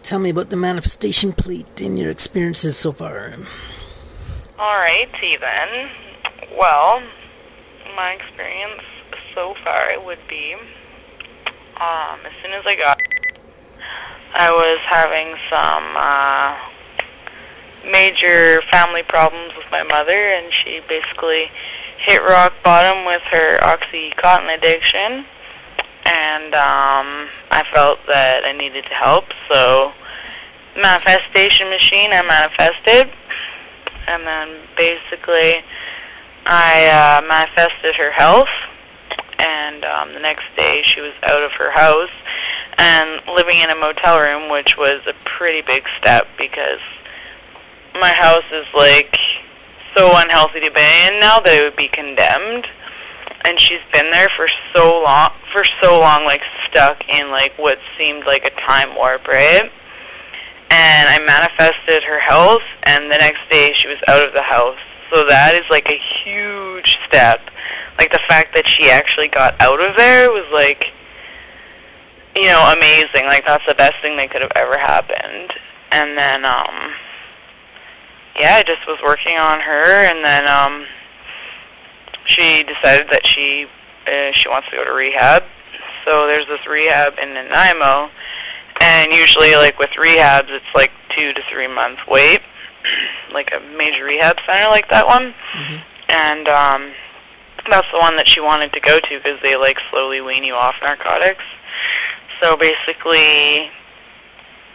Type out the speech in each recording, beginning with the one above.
Tell me about the manifestation plate and your experiences so far. Alrighty then. Well, my experience so far would be, as soon as I got it, I was having some major family problems with my mother, and she basically hit rock bottom with her OxyContin addiction. And I felt that I needed to help, so manifestation machine, I manifested, and then basically I manifested her health, and the next day she was out of her house and living in a motel room, which was a pretty big step because my house is like so unhealthy to be in now that it would be condemned. And she's been there for so long, like, stuck in, like, what seemed like a time warp, right? And I manifested her health, and the next day she was out of the house. So that is, like, a huge step. Like, the fact that she actually got out of there was, like, you know, amazing. Like, that's the best thing that could have ever happened. And then, yeah, I just was working on her, and then, she decided that she wants to go to rehab. So there's this rehab in Nanaimo, and usually, like, with rehabs, it's like 2 to 3 month wait, like a major rehab center like that one. Mm-hmm. And that's the one that she wanted to go to because they, like, slowly wean you off narcotics. So basically,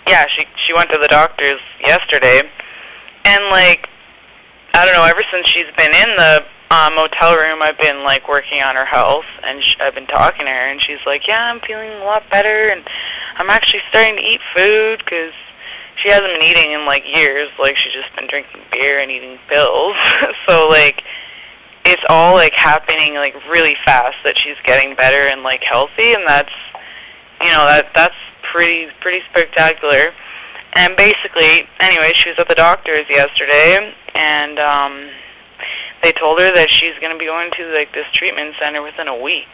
yeah, she went to the doct's yesterday, and, like, I don't know, ever since she's been in the motel room, I've been, like, working on her health, and I've been talking to her, and she's like, yeah, I'm feeling a lot better, and I'm actually starting to eat food, because she hasn't been eating in, like, years. Like, she's just been drinking beer and eating pills. So, like, it's all, like, happening, like, really fast that she's getting better and, like, healthy, and that's, you know, that's pretty spectacular. And basically, anyway, she was at the doctor's yesterday, and they told her that she's going to be going to, like, this treatment center within a week.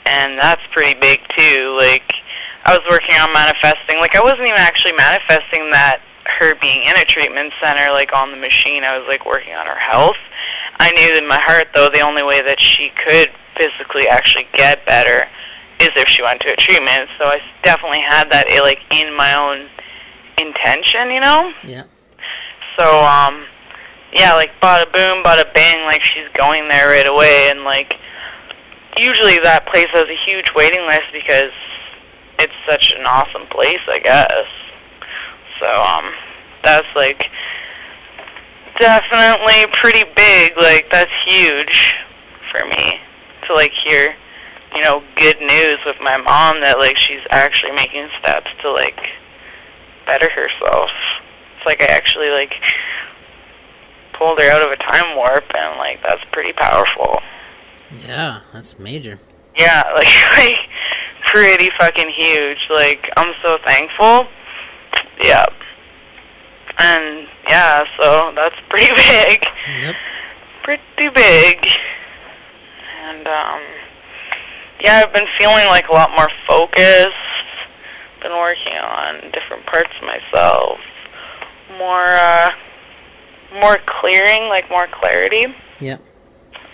And that's pretty big, too. Like, I was working on manifesting. Like, I wasn't even actually manifesting that her being in a treatment center, like, on the machine. I was, like, working on her health. I knew in my heart, though, the only way that she could physically actually get better is if she went to a treatment. So I definitely had that, like, in my own intention, you know? Yeah. So, yeah, like, bada boom, bada bang, like, she's going there right away, and, like, usually that place has a huge waiting list because it's such an awesome place, I guess. So, that's, like, definitely pretty big. Like, that's huge for me to, like, hear, you know, good news with my mom that, like, she's actually making steps to, like, better herself. It's like I actually, like, pulled her out of a time warp, and, like, that's pretty powerful. Yeah, that's major. Yeah, like pretty fucking huge. Like, I'm so thankful. Yeah. And, yeah, so that's pretty big. Yep. Pretty big. And, yeah, I've been feeling, like, a lot more focused. Been working on different parts of myself. More clearing, like, more clarity. Yeah.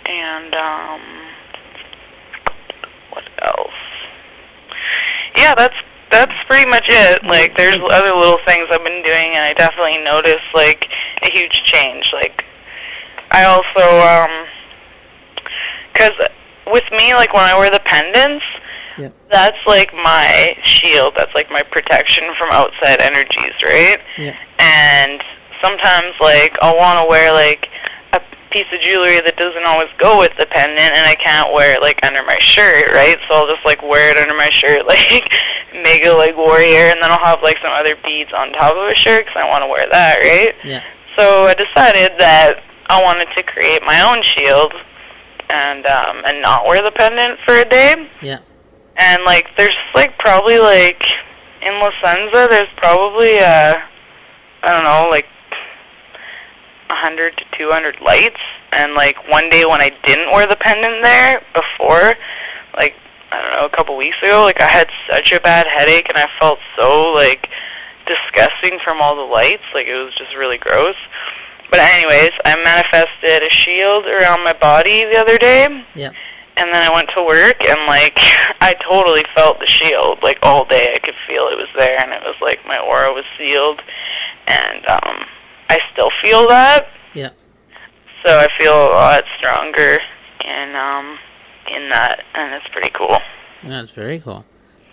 And, what else? Yeah, that's pretty much it. Like, there's other little things I've been doing, and I definitely noticed, like, a huge change. Like, I also, 'cause with me, like, when I wear the pendants, yep, that's, like, my shield. That's, like, my protection from outside energies, right? Yeah. And sometimes, like, I'll want to wear, like, a piece of jewelry that doesn't always go with the pendant, and I can't wear it, like, under my shirt, right? So I'll just, like, wear it under my shirt, like, mega, like, warrior, and then I'll have, like, some other beads on top of a shirt, because I want to wear that, right? Yeah. So I decided that I wanted to create my own shield, and not wear the pendant for a day. Yeah. And, like, there's, like, probably, like, in La Senza, there's probably, I don't know, like, 100 to 200 lights. And, like, one day when I didn't wear the pendant there before, like, I don't know, a couple weeks ago, like, I had such a bad headache, and I felt so, like, disgusting from all the lights. Like, it was just really gross. But anyways, I manifested a shield around my body the other day. Yeah. And then I went to work, and, like, I totally felt the shield. Like, all day I could feel it was there, and it was like my aura was sealed. And I still feel that. Yeah. So I feel a lot stronger in that, and it's pretty cool. That's very cool.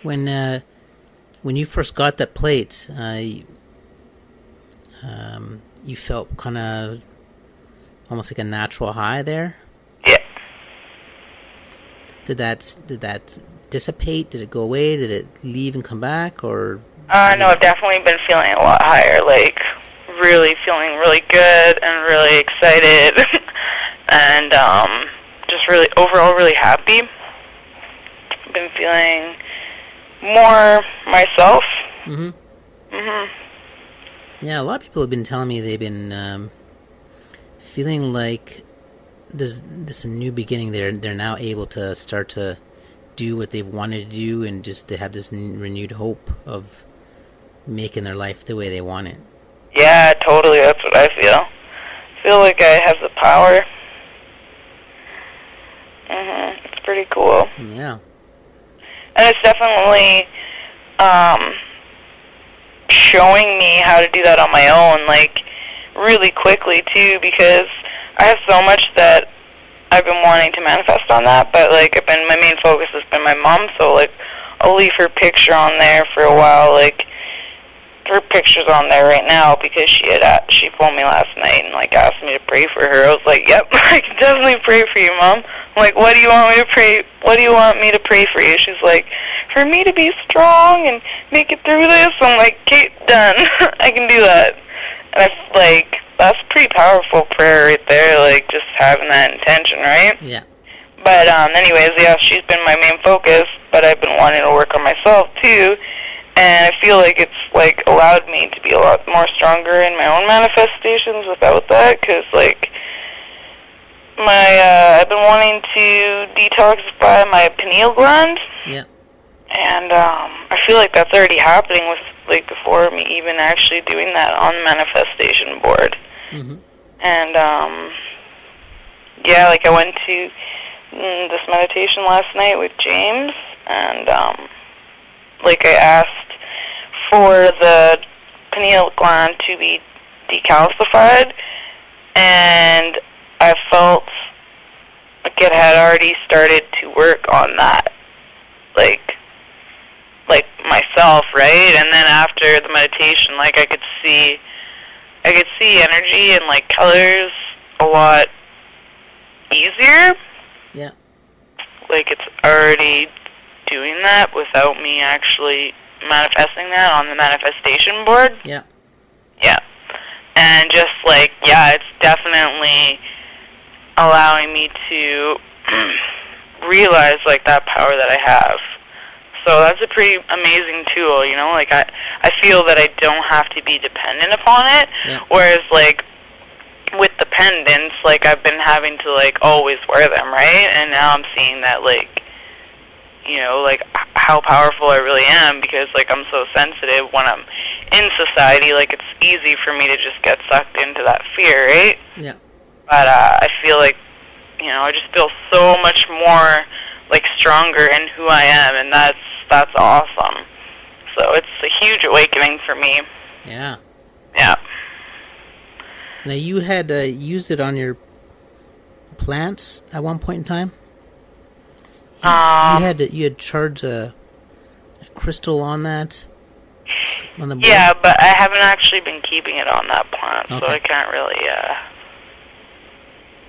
When you first got that plate, you felt kind of almost like a natural high there. Yeah. Did that dissipate? Did it go away? Did it leave and come back? Or No, I've definitely been feeling a lot higher. Like, really feeling really good and really excited, and just really overall really happy. Been feeling more myself. Yeah, a lot of people have been telling me they've been feeling like there's a new beginning there. They're now able to start to do what they've wanted to do, and just they have this renewed hope of making their life the way they want it. Yeah, totally. That's what I feel. I feel like I have the power. It's pretty cool. Yeah. And it's definitely showing me how to do that on my own, like, really quickly, too, because I have so much that I've been wanting to manifest on that, but, like, my main focus has been my mom, so, like, I'll leave her picture on there for a while, like, her picture's on there right now because she phoned me last night and, like, asked me to pray for her. I was like, yep, I can definitely pray for you, Mom. I'm like, what do you want me to pray for you? She's like, for me to be strong and make it through this. I'm like, okay, done. I can do that. And that's a pretty powerful prayer right there, like, just having that intention, right? Yeah. But anyways, yeah, she's been my main focus, but I've been wanting to work on myself too. And I feel like it's, like, allowed me to be a lot more stronger in my own manifestations without that, because, like, I've been wanting to detoxify my pineal gland. Yeah. And I feel like that's already happening with, like, before me even actually doing that on the manifestation board. And, yeah, like, I went to this meditation last night with James, and, like, I asked for the pineal gland to be decalcified, and I felt like it had already started to work on that, like myself, right? And then after the meditation, like, I could see energy and, like, colors a lot easier. Yeah. Like, it's already doing that without me actually manifesting that on the manifestation board. Yeah. Yeah. And just, like, yeah, it's definitely allowing me to realize, like, that power that I have. So that's a pretty amazing tool, you know? Like, I feel that I don't have to be dependent upon it, whereas, like, with the pendants, like, I've been having to, like, always wear them, right? And now I'm seeing that, like, you know, like, how powerful I really am, because, like, I'm so sensitive when I'm in society. Like, it's easy for me to just get sucked into that fear, right? Yeah. But I feel like, you know, I just feel so much more, like, stronger in who I am, and that's awesome. So it's a huge awakening for me. Yeah. Yeah. Now, you had used it on your plants at one point in time? You had charged a crystal on that? On the board? Yeah, but I haven't actually been keeping it on that plant, okay. So I can't really,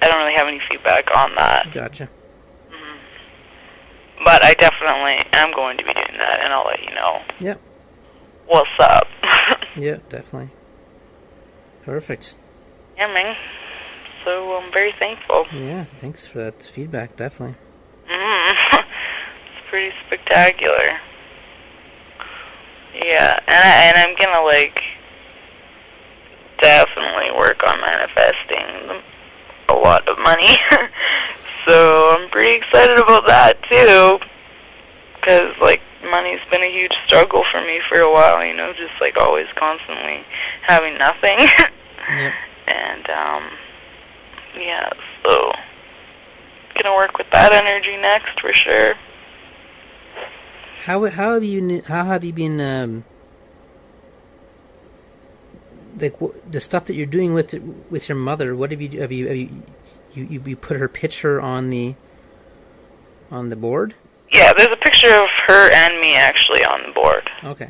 I don't really have any feedback on that. Gotcha. But I definitely am going to be doing that, and I'll let you know. Yep. What's up? Yeah, definitely. Perfect. Yeah, man. So I'm very thankful. Yeah, thanks for that feedback, definitely. It's pretty spectacular. Yeah, and I'm gonna, like, definitely work on manifesting a lot of money. So I'm pretty excited about that too, because, like, money money's been a huge struggle for me for a while, you know, just like always constantly having nothing. Yep. And yeah, so gonna work with that energy next for sure. How have you been like the stuff that you're doing with your mother? What have you put her picture on the board? Yeah, there's a picture of her and me actually on the board. Okay.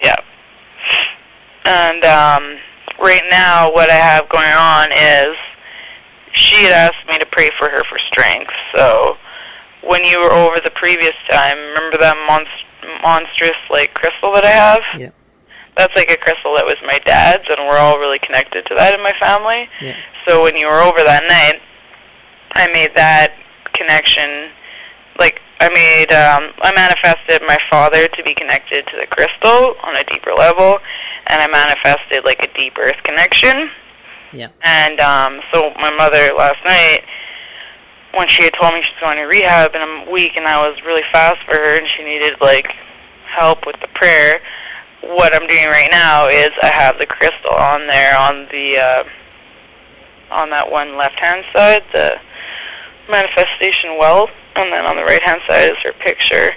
Yeah. And right now what I have going on is she had asked me to pray for her for strength. So when you were over the previous time, remember that monstrous like crystal that I have? Yeah. That's like a crystal that was my dad's, and we're all really connected to that in my family. Yeah. So when you were over that night, I made that connection. Like I manifested my father to be connected to the crystal on a deeper level, and I manifested like a deep earth connection. Yeah. And so my mother last night, when she had told me she's going to rehab and I'm weak and I was really fast for her and she needed like help with the prayer, what I'm doing right now is I have the crystal on there on the on that one left hand side, the manifestation well, and then on the right hand side is her picture.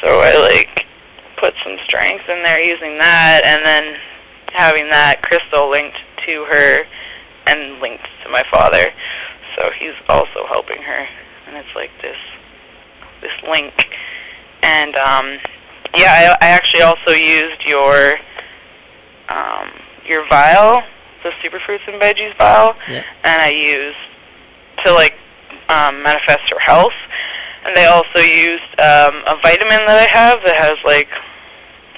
So I like put some strength in there using that, and then having that crystal linked to her and linked to my father. So he's also helping her, and it's like this link. And yeah, I actually also used your vial, the superfruits and veggies vial, yeah. And I used to like manifest her health. And I also used a vitamin that I have that has like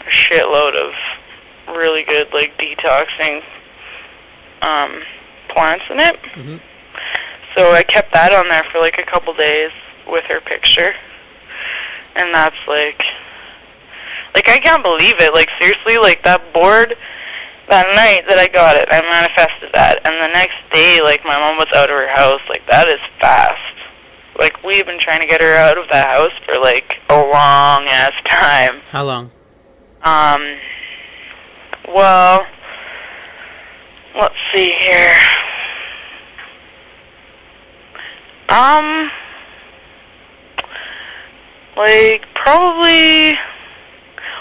a shitload of really good like detoxing plants in it. Mm-hmm. So I kept that on there for like a couple days with her picture. And that's like I can't believe it. Like seriously, like that board, that night that I got it, I manifested that. And the next day, like my mom was out of her house. Like that is fast. Like we've been trying to get her out of that house for like a long ass time. How long? Well, let's see here. Like probably.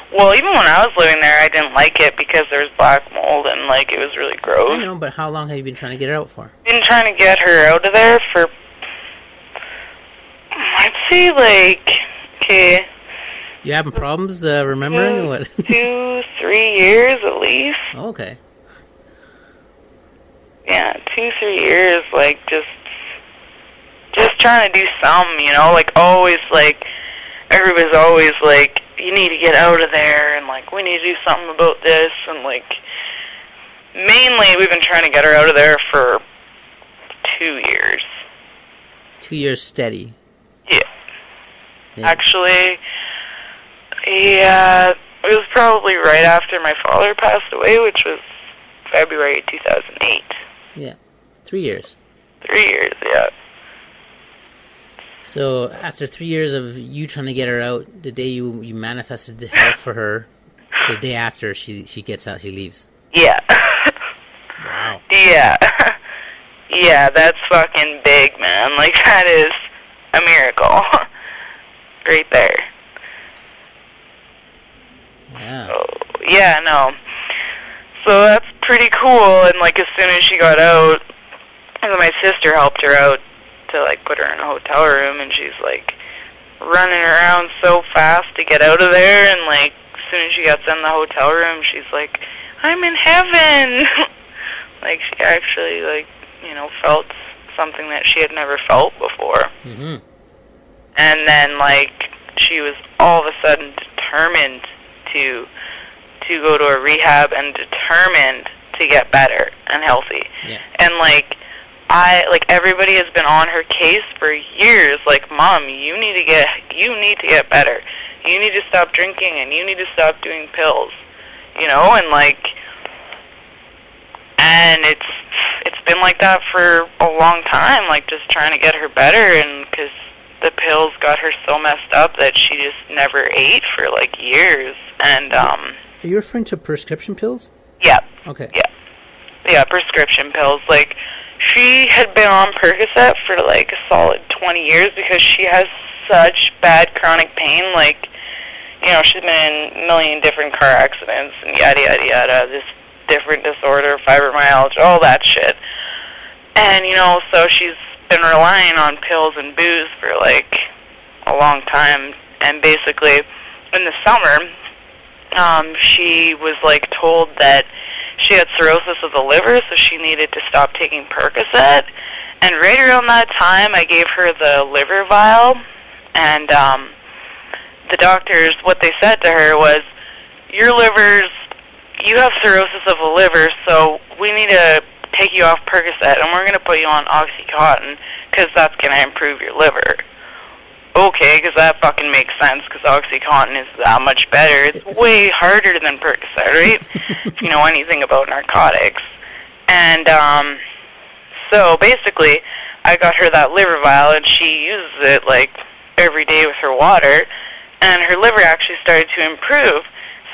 Well, even when I was living there, I didn't like it because there was black mold and like it was really gross. I know, but how long have you been trying to get her out for? Been trying to get her out of there for, I'd say like, okay. You having problems remembering or what? 2-3 years at least. Okay. Yeah, 2-3 years, like just trying to do something, you know, like always like, everybody's always like, you need to get out of there, and like, we need to do something about this, and like, mainly we've been trying to get her out of there for 2 years. 2 years steady. Yeah. Actually, yeah, it was probably right after my father passed away, which was February 2008. Yeah. 3 years. 3 years, yeah. So after 3 years of you trying to get her out, the day you manifested health for her, the day after she gets out, she leaves. Yeah. Wow. Yeah. Yeah, that's fucking big, man. Like, that is a miracle. Right there. Yeah. So, yeah, no. So that's pretty cool, and like, as soon as she got out, and my sister helped her out to like put her in a hotel room, and she's like running around so fast to get out of there, and like as soon as she gets in the hotel room, she's like, I'm in heaven. Like she actually like, you know, felt something that she had never felt before. Mm-hmm. And then like she was all of a sudden determined to go to a rehab and determined to get better and healthy. Yeah. And like everybody has been on her case for years. Like, Mom, you need to get better. You need to stop drinking, and you need to stop doing pills. You know, and like, and it's been like that for a long time. Like, just trying to get her better, and because the pills got her so messed up that she just never ate for like years. And Are you referring to prescription pills? yeah. Okay. Yeah, prescription pills. Like, she had been on Percocet for like a solid 20 years because she has such bad chronic pain. Like, you know, she's been in a million different car accidents and yada yada yada, this different disorder, fibromyalgia, all that shit. And, you know, so she's been relying on pills and booze for like a long time. And basically, in the summer, she was like told that she had cirrhosis of the liver, so she needed to stop taking Percocet. And right around that time, I gave her the liver vial, and the doctors, what they said to her was, you have cirrhosis of the liver, so we need to take you off Percocet, and we're going to put you on Oxycontin, because that's going to improve your liver. Okay, because that fucking makes sense, because Oxycontin is that much better. It's way harder than Percocet, right? If you know anything about narcotics. And so basically, I got her that liver vial, and she uses it like every day with her water, and her liver actually started to improve.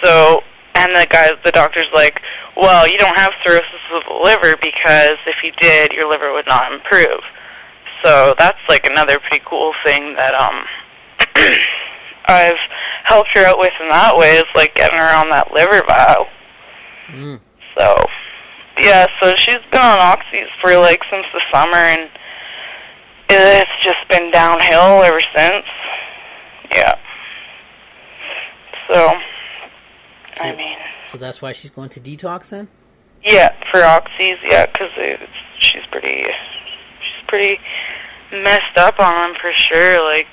So, and the doctor's like, well, you don't have cirrhosis of the liver, because if you did, your liver would not improve. So that's like another pretty cool thing that I've helped her out with in that way, is like getting her on that liver vial. Mm. So yeah, so she's been on oxys for like since the summer, and it's just been downhill ever since. Yeah. So I mean. So that's why she's going to detox then? Yeah, for oxys. Yeah, because she's pretty messed up on them for sure. Like,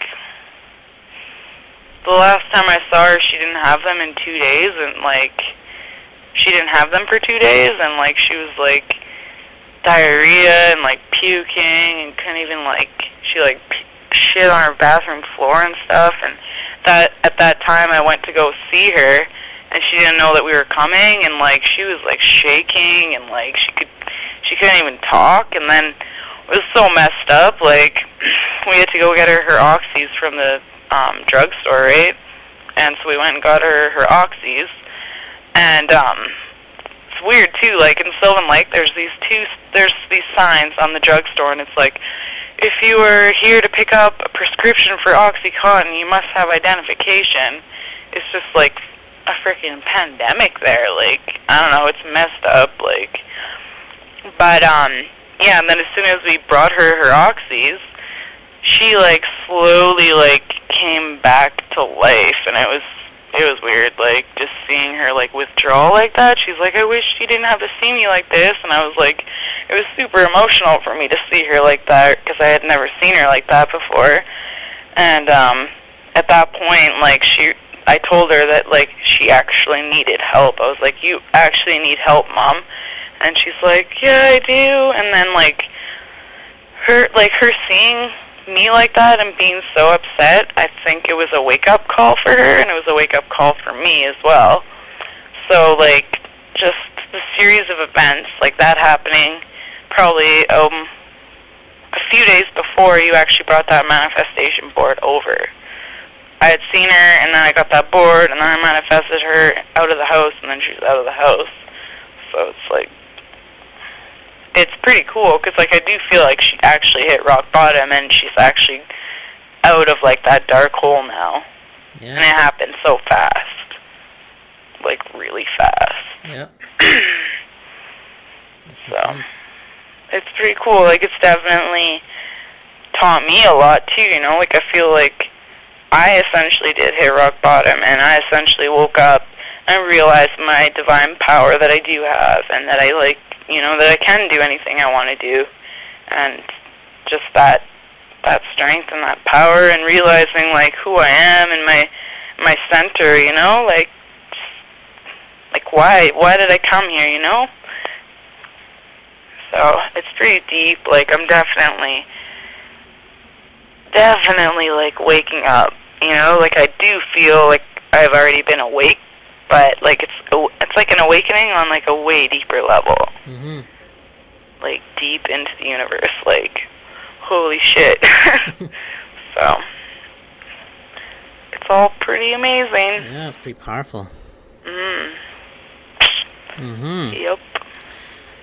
the last time I saw her, she didn't have them in 2 days, and like, she didn't have them for 2 days, and like, she was like diarrhea and like puking, and couldn't even like, she like shit on her bathroom floor and stuff. And that at that time I went to go see her, and she didn't know that we were coming, and like, she was like shaking, and like, she couldn't even talk. And then it was so messed up, like, we had to go get her oxys from the drugstore, right? And so we went and got her oxys. And it's weird too, like in Sylvan Lake there's these signs on the drugstore, and it's like, if you are here to pick up a prescription for Oxycontin, you must have identification. It's just like a freaking pandemic there. Like, I don't know, it's messed up, like. But yeah, and then as soon as we brought her oxys, she like slowly like came back to life, and it was weird, like, just seeing her like withdraw like that. She's like, I wish she didn't have to see me like this. And I was like, it was super emotional for me to see her like that, because I had never seen her like that before. And at that point, like, I told her that like she actually needed help. I was like, you actually need help, Mom. And she's like, yeah, I do. And then like her seeing me like that and being so upset, I think it was a wake-up call for her, and it was a wake-up call for me as well. So like, just the series of events like that happening, probably a few days before you actually brought that manifestation board over. I had seen her, and then I got that board, and then I manifested her out of the house, and then she's out of the house. So it's like, it's pretty cool, because like, I do feel like she actually hit rock bottom, and she's actually out of like that dark hole now. Yeah. And it happened so fast, like really fast. Yeah. So it's pretty cool. Like, it's definitely taught me a lot too, you know. Like, I feel like I essentially did hit rock bottom, and I essentially woke up and realized my divine power that I do have, and that I like, you know, that I can do anything I want to do. And just that strength and that power, and realizing like who I am and my center, you know, like why did I come here, you know? So it's pretty deep. Like, I'm definitely like waking up, you know. Like, I do feel like I've already been awake, but like it's like an awakening on like a way deeper level. Mm-hmm. Like, deep into the universe, like, holy shit. So it's all pretty amazing. Yeah, it's pretty powerful. Yep.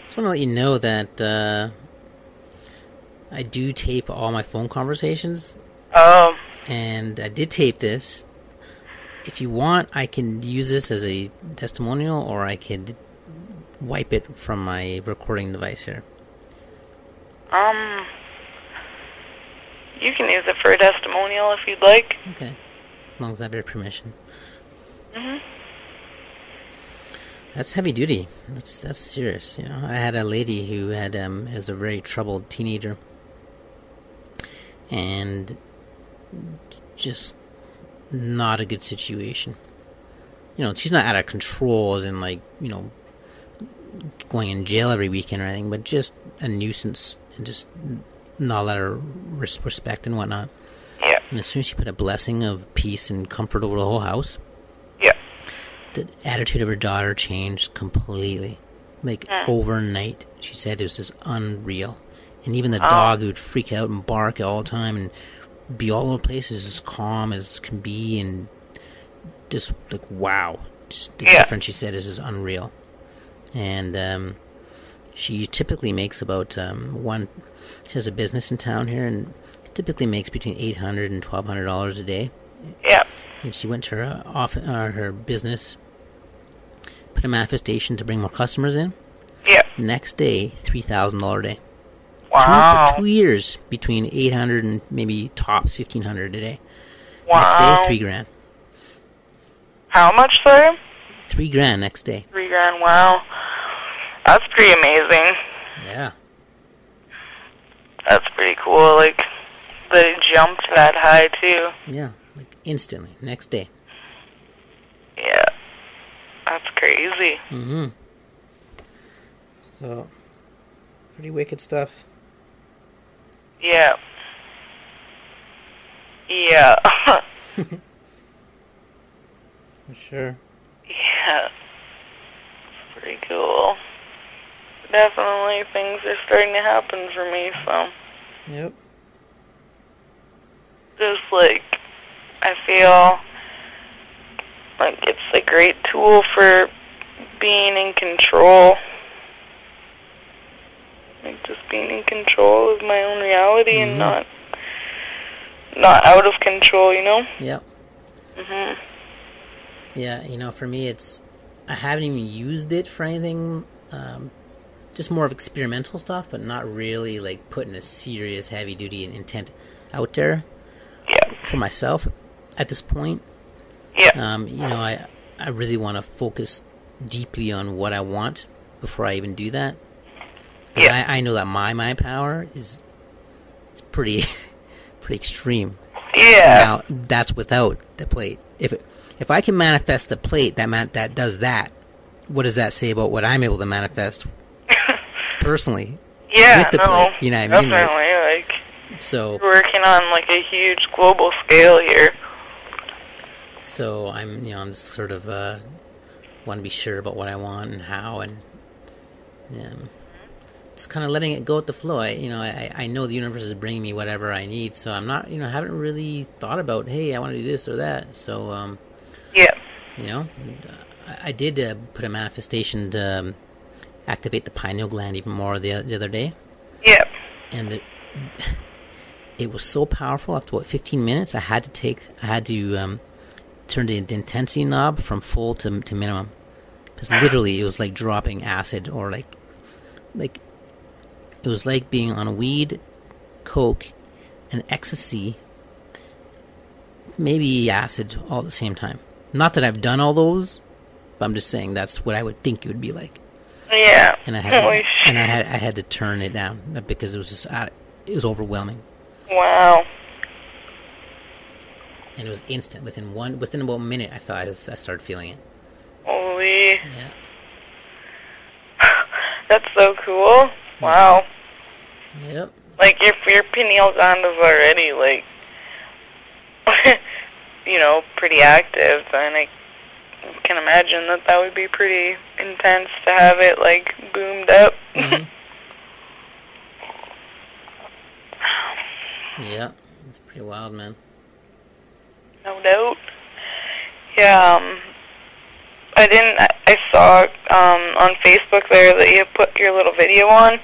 Just want to let you know that I do tape all my phone conversations. Oh. And I did tape this. If you want, I can use this as a testimonial, or I could wipe it from my recording device here. You can use it for a testimonial if you'd like. Okay. As long as I have your permission. That's heavy duty. That's serious. You know, I had a lady who had is a very troubled teenager, and just not a good situation. You know, she's not out of control as in, like, you know, going in jail every weekend or anything, but just a nuisance and just not a lot of respect and whatnot. Yeah. And as soon as she put a blessing of peace and comfort over the whole house, Yeah. the attitude of her daughter changed completely. Like, overnight. She said it was just unreal. And even the dog, who would freak out and bark all the time and be all over the place, is as calm as can be, and just like, wow. Just the difference, she said, is just unreal. And she typically makes about she has a business in town here, and typically makes between $800 and $1,200 a day. Yeah. And she went to her business, put a manifestation to bring more customers in. Yeah. Next day, $3,000 a day. Wow. For 2 years, between $800 and maybe tops $1,500 a day. Wow. Next day, $3,000. How much, sorry? $3,000 next day. $3,000. Wow. That's pretty amazing. Yeah. That's pretty cool. Like, that it jumped that high, too. Yeah, like instantly, next day. Yeah. That's crazy. So, pretty wicked stuff. Yeah. Yeah. For sure. Yeah. It's pretty cool. Definitely things are starting to happen for me, so. Yep. Just like, I feel like it's a great tool for being in control. Like, just being in control of my own reality and not out of control, you know? Yep. Yeah, you know, for me, I haven't even used it for anything, just more of experimental stuff, but not really, like, putting a serious heavy-duty intent out there for myself at this point. Yeah. You know, I really want to focus deeply on what I want before I even do that. Yeah. I know that my power it's pretty extreme. Yeah. Now, that's without the plate. If I can manifest the plate that does that, what does that say about what I'm able to manifest personally? Yeah, with the plate, you know what I mean? definitely. Like, so we're working on like a huge global scale here. So I'm just sort of want to be sure about what I want and how, and just kind of letting it go with the flow. I know the universe is bringing me whatever I need, so I'm not, haven't really thought about, hey, I want to do this or that. So I did put a manifestation to activate the pineal gland even more the other day. Yeah. And it was so powerful. After 15 minutes, I had to turn the intensity knob from full to minimum, because literally it was like dropping acid, or like it was like being on weed, coke, and ecstasy, maybe acid, all at the same time. Not that I've done all those, but I'm just saying that's what I would think it would be like. Yeah. And I had to turn it down because it was just it was overwhelming. Wow. And it was instant. Within about a minute, I started feeling it. Holy. Yeah. That's so cool. Wow. Yep. Like, your pineal gland is already, like, pretty active, and I can imagine that would be pretty intense to have it, like, boomed up. Yeah. That's pretty wild, man. No doubt. Yeah, I saw on Facebook there that you put your little video on.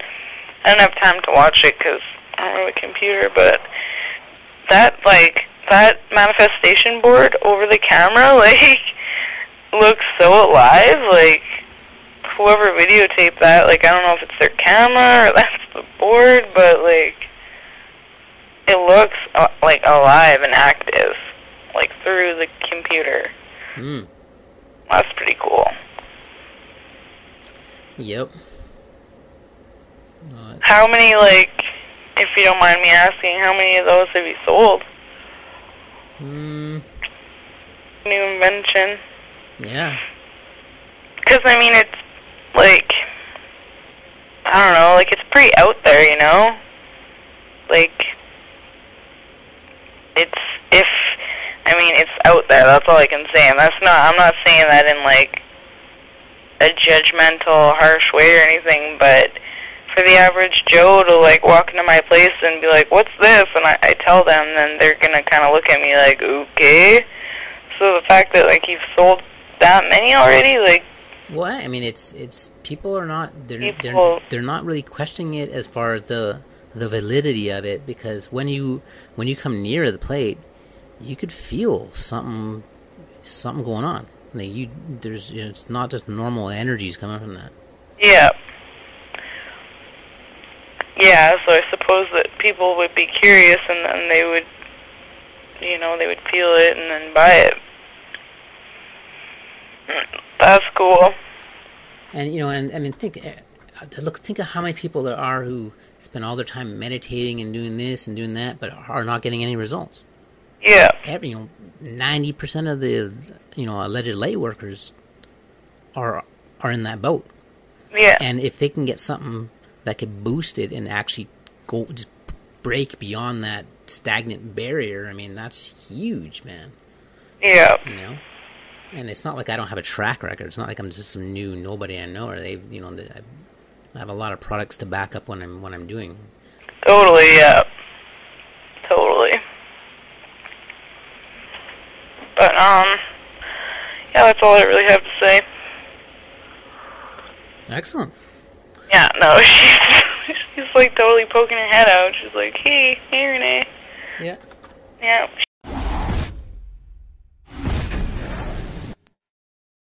I don't have time to watch it because I don't have a computer, but that manifestation board over the camera, like, looks so alive. Like, whoever videotaped that, like, I don't know if it's their camera or that's the board, but, like, it looks, like, alive and active, like, through the computer. That's pretty cool. Yep. How many, like, if you don't mind me asking, how many of those have you sold? New invention. Yeah. Because, I mean, it's, like, I don't know, like, it's pretty out there, you know? Like, it's out there, that's all I can say. And I'm not saying that in, like, a judgmental, harsh way or anything, but for the average Joe to, like, walk into my place and be like, what's this? And I tell them, then they're gonna kind of look at me like, okay. So the fact that, like, you've sold that many already, like... Well, I mean, it's people are not, they're not really questioning it as far as the validity of it, because when you come near the plate, you could feel something going on. Like it's not just normal energies coming from that. Yeah. Yeah, so I suppose that people would be curious and then they would, they would feel it and then buy it. That's cool. And, and I mean, think of how many people there are who spend all their time meditating and doing this and doing that, but are not getting any results. Yeah. 90% of the, alleged light workers are in that boat. Yeah. And if they can get something that could boost it and actually just break beyond that stagnant barrier, I mean, that's huge, man. Yeah. And it's not like I don't have a track record. It's not like I'm just some new nobody I know, or I have a lot of products to back up what I'm doing. Totally, yeah. Totally. But, yeah, that's all I really have to say. Excellent. Yeah, no, she's like totally poking her head out. She's like, hey Renee. Yeah. Yeah.